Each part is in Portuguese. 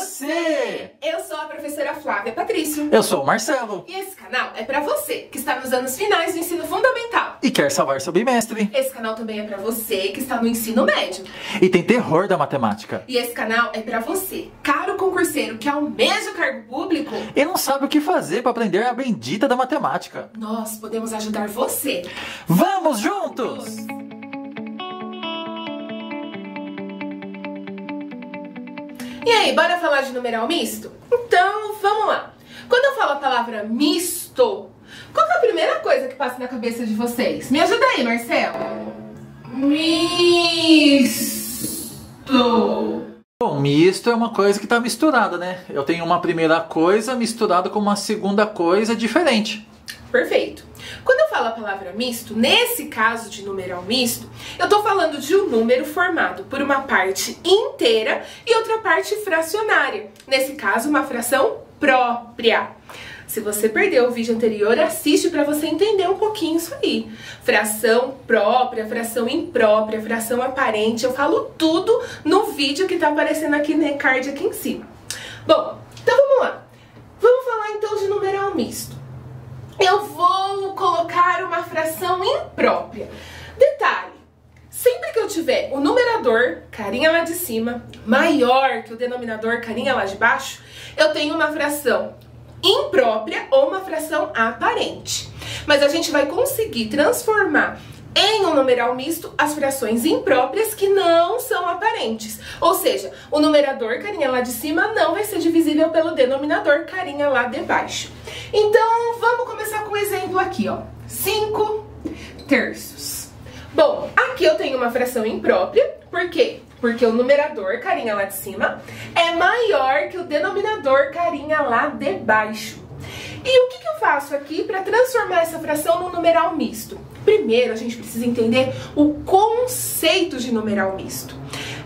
você! Eu sou a professora Flávia Patrício. Eu sou o Marcelo. E esse canal é pra você que está nos anos finais do ensino fundamental e quer salvar seu bimestre. Esse canal também é pra você que está no ensino médio e tem terror da matemática. E esse canal é pra você, caro concurseiro que almeja o cargo público e não sabe o que fazer para aprender a bendita da matemática. Nós podemos ajudar você. Vamos juntos! E aí, bora falar de numeral misto? Então, vamos lá. Quando eu falo a palavra misto, qual que é a primeira coisa que passa na cabeça de vocês? Me ajuda aí, Marcelo. Misto. Bom, misto é uma coisa que está misturada, né? Eu tenho uma primeira coisa misturada com uma segunda coisa diferente. Perfeito. Quando eu falo a palavra misto, nesse caso de numeral misto, eu tô falando de um número formado por uma parte inteira e outra parte fracionária. Nesse caso, uma fração própria. Se você perdeu o vídeo anterior, assiste para você entender um pouquinho isso aí. Fração própria, fração imprópria, fração aparente, eu falo tudo no vídeo que tá aparecendo aqui no card aqui em cima. Bom, então vamos lá. Vamos falar então de numeral misto. Eu vou colocar uma fração imprópria. Detalhe, sempre que eu tiver o numerador, carinha lá de cima, maior que o denominador, carinha lá de baixo, eu tenho uma fração imprópria ou uma fração aparente. Mas a gente vai conseguir transformar em um numeral misto as frações impróprias que não são aparentes. Ou seja, o numerador, carinha lá de cima, não vai ser divisível pelo denominador, carinha lá de baixo. Então, vamos começar com um exemplo aqui, ó. 5 terços. Bom, aqui eu tenho uma fração imprópria. Por quê? Porque o numerador, carinha lá de cima, é maior que o denominador, carinha lá de baixo. E o que eu faço aqui para transformar essa fração num numeral misto? Primeiro, a gente precisa entender o conceito de numeral misto.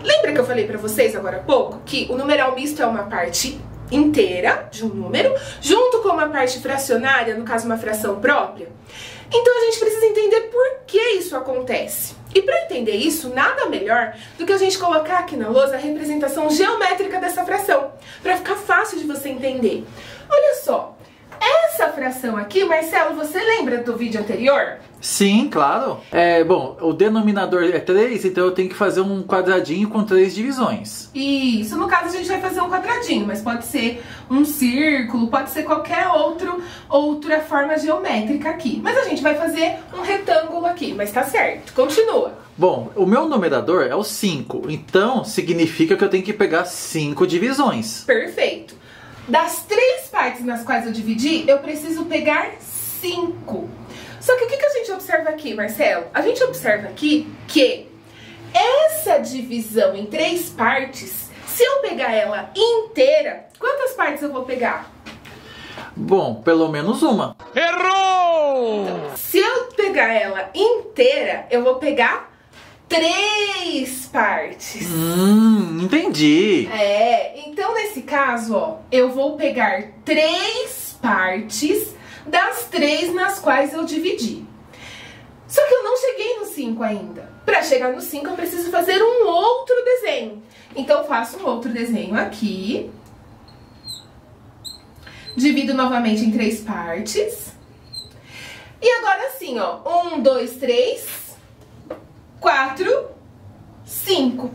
Lembra que eu falei para vocês agora há pouco que o numeral misto é uma parte inteira de um número, junto com uma parte fracionária, no caso uma fração própria? Então a gente precisa entender por que isso acontece. E para entender isso, nada melhor do que a gente colocar aqui na lousa a representação geométrica dessa fração, para ficar fácil de você entender. Olha só. Essa fração aqui, Marcelo, você lembra do vídeo anterior? Sim, claro. Bom, o denominador é 3, então eu tenho que fazer um quadradinho com 3 divisões. Isso, no caso a gente vai fazer um quadradinho, mas pode ser um círculo, pode ser qualquer outra forma geométrica aqui. Mas a gente vai fazer um retângulo aqui, mas tá certo, continua. Bom, o meu numerador é o 5, então significa que eu tenho que pegar 5 divisões. Perfeito. Das 3 partes nas quais eu dividi, eu preciso pegar 5. Só que o que a gente observa aqui, Marcelo? A gente observa aqui que essa divisão em 3 partes, se eu pegar ela inteira, quantas partes eu vou pegar? Bom, pelo menos uma. Errou! Então, se eu pegar ela inteira, eu vou pegar 3 partes. Entendi. Então nesse caso, ó, eu vou pegar 3 partes das 3 nas quais eu dividi. Só que eu não cheguei no 5 ainda. Para chegar no 5 eu preciso fazer um outro desenho. Então eu faço um outro desenho aqui. Divido novamente em 3 partes. E agora sim, ó, 1, 2, 3... 4, 5.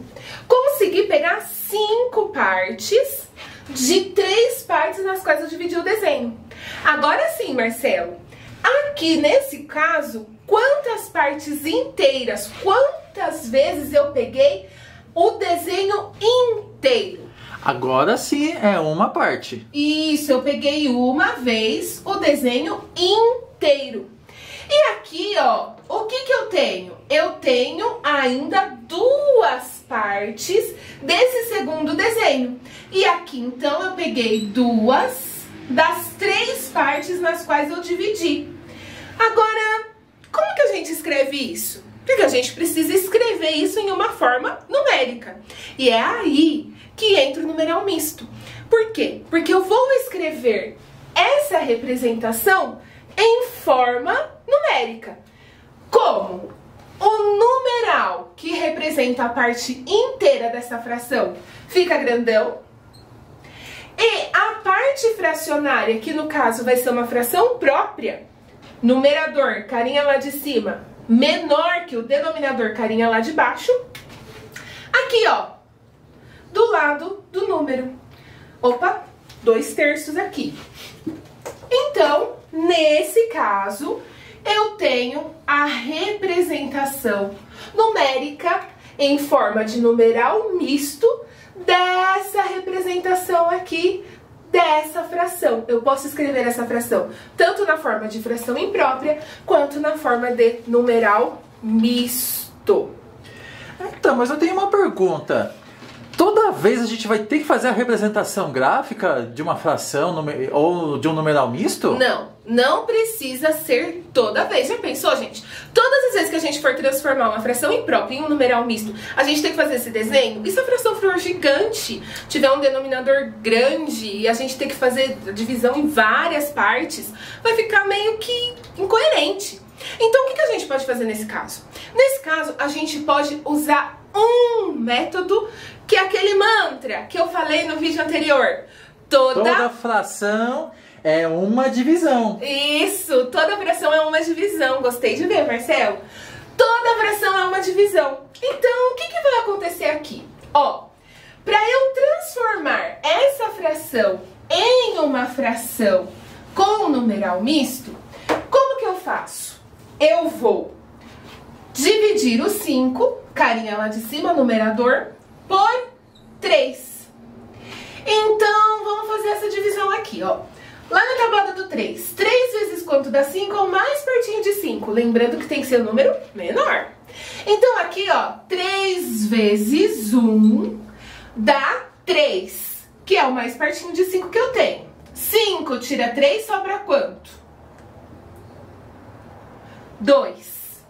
Consegui pegar 5 partes de 3 partes nas quais eu dividi o desenho. Agora sim, Marcelo, aqui nesse caso, quantas partes inteiras, quantas vezes eu peguei o desenho inteiro? Agora sim é uma parte. Isso, eu peguei uma vez o desenho inteiro. E aqui, ó, o que eu tenho? Eu tenho ainda 2 partes desse segundo desenho. E aqui, então, eu peguei 2 das 3 partes nas quais eu dividi. Agora, como que a gente escreve isso? Porque a gente precisa escrever isso em uma forma numérica. E é aí que entra o numeral misto. Por quê? Porque eu vou escrever essa representação em forma numérica. Como? O numeral que representa a parte inteira dessa fração fica grandão E a parte fracionária, que no caso vai ser uma fração própria, numerador, carinha lá de cima, menor que o denominador, carinha lá de baixo, aqui ó, do lado do número. Opa, 2/3 aqui. Então, nesse caso, eu tenho a representação numérica em forma de numeral misto dessa representação aqui, dessa fração. Eu posso escrever essa fração tanto na forma de fração imprópria, quanto na forma de numeral misto. Então, mas eu tenho uma pergunta. Toda vez a gente vai ter que fazer a representação gráfica de uma fração ou de um numeral misto? Não, não precisa ser toda vez. Já pensou, gente? Todas as vezes que a gente for transformar uma fração imprópria em um numeral misto, a gente tem que fazer esse desenho? E se a fração for gigante, tiver um denominador grande e a gente tem que fazer a divisão em várias partes, vai ficar meio que incoerente. Então, o que a gente pode fazer nesse caso? Nesse caso, a gente pode usar um método que é aquele mantra que eu falei no vídeo anterior. Toda fração é uma divisão. Isso, toda fração é uma divisão. Gostei de ver, Marcelo. Toda fração é uma divisão. Então, o que vai acontecer aqui? Ó, para eu transformar essa fração em uma fração com numeral misto, como que eu faço? Eu vou dividir o 5, carinha lá de cima, numerador, por 3. Então, vamos fazer essa divisão aqui, ó. Lá na tabuada do 3, 3 vezes quanto dá 5 é o mais pertinho de 5. Lembrando que tem que ser um número menor. Então, aqui, ó, 3 vezes 1 dá 3, que é o mais pertinho de 5 que eu tenho. 5 tira 3, sobra quanto? 2.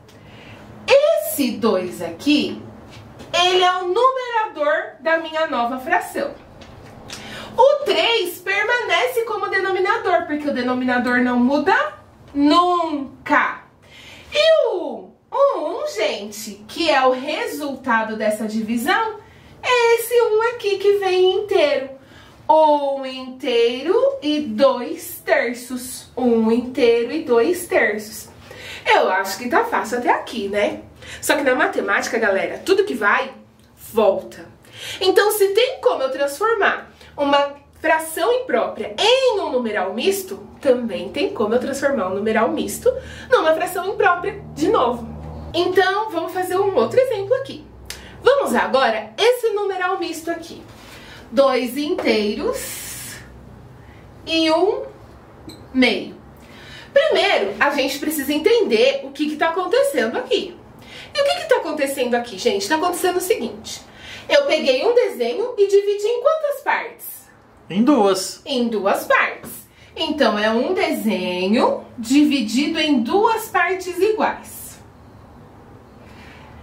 Esse 2 aqui, ele é o numerador da minha nova fração. O 3 permanece como denominador, porque o denominador não muda nunca. E o 1, gente, que é o resultado dessa divisão, é esse 1 aqui que vem inteiro. 1 inteiro e 2/3. 1 inteiro e 2/3. Eu acho que tá fácil até aqui, né? Só que na matemática, galera, tudo que vai, volta. Então, se tem como eu transformar uma fração imprópria em um numeral misto, também tem como eu transformar um numeral misto numa fração imprópria de novo. Então, vamos fazer um outro exemplo aqui. Vamos usar agora esse numeral misto aqui. 2 inteiros e 1 meio. Primeiro, a gente precisa entender o que está acontecendo aqui. E o que está acontecendo aqui, gente? Está acontecendo o seguinte. Eu peguei um desenho e dividi em quantas partes? Em 2. Em 2 partes. Então, é um desenho dividido em 2 partes iguais.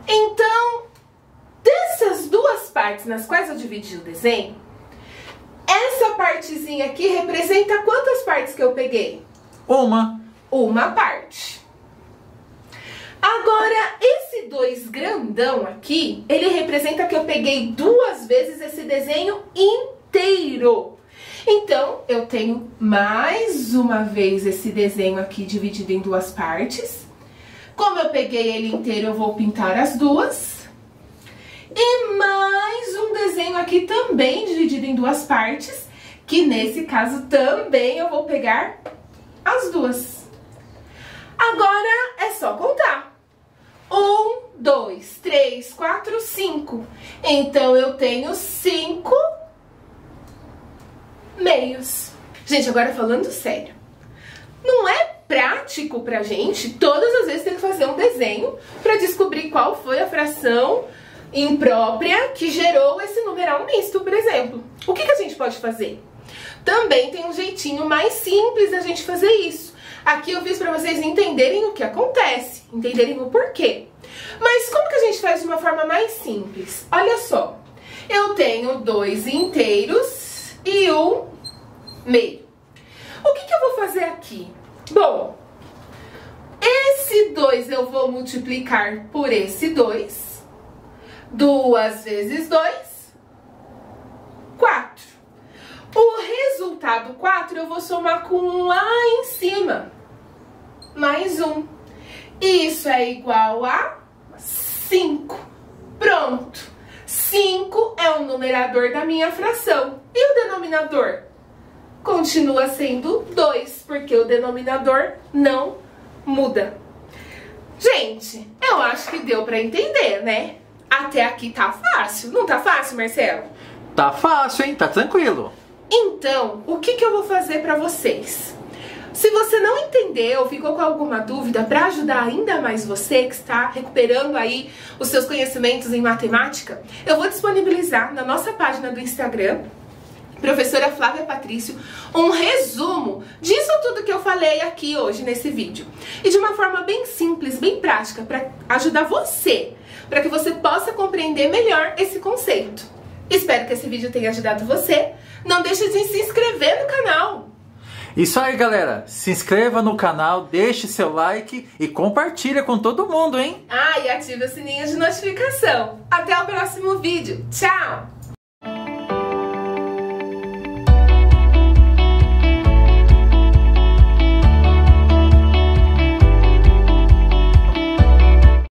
Então, dessas 2 partes nas quais eu dividi o desenho, essa partezinha aqui representa quantas partes que eu peguei? Uma parte. Agora, esse 2 grandão aqui, ele representa que eu peguei 2 vezes esse desenho inteiro. Então, eu tenho mais uma vez esse desenho aqui dividido em 2 partes. Como eu peguei ele inteiro, eu vou pintar as 2. E mais um desenho aqui também dividido em 2 partes, que nesse caso também eu vou pegar as 2. Agora é só contar. 1, 2, 3, 4, 5. Então eu tenho 5 meios. Gente, agora falando sério, não é prático pra gente todas as vezes ter que fazer um desenho pra descobrir qual foi a fração imprópria que gerou esse numeral misto, por exemplo. O que a gente pode fazer? Também tem um jeitinho mais simples da gente fazer isso. Aqui eu fiz para vocês entenderem o que acontece, entenderem o porquê. Mas como que a gente faz de uma forma mais simples? Olha só, eu tenho 2 inteiros e 1 meio. O que eu vou fazer aqui? Bom, esse 2 eu vou multiplicar por esse 2. 2 vezes 2, 4. O 4 eu vou somar com 1 lá em cima. Mais 1. Isso é igual a 5. Pronto. 5 é o numerador da minha fração. E o denominador? Continua sendo 2, porque o denominador não muda. Gente, eu acho que deu pra entender, né? Até aqui tá fácil. Não tá fácil, Marcelo? Tá fácil, hein? Tá tranquilo. Então, o que eu vou fazer pra vocês? Se você não entendeu, ficou com alguma dúvida, para ajudar ainda mais você que está recuperando aí os seus conhecimentos em matemática, eu vou disponibilizar na nossa página do Instagram, Professora Flávia Patrício, um resumo disso tudo que eu falei aqui hoje nesse vídeo. E de uma forma bem simples, bem prática, para ajudar você, para que você possa compreender melhor esse conceito. Espero que esse vídeo tenha ajudado você. Não deixe de se inscrever no canal. Isso aí, galera. Se inscreva no canal, deixe seu like e compartilha com todo mundo, hein? Ah, e ative o sininho de notificação. Até o próximo vídeo. Tchau!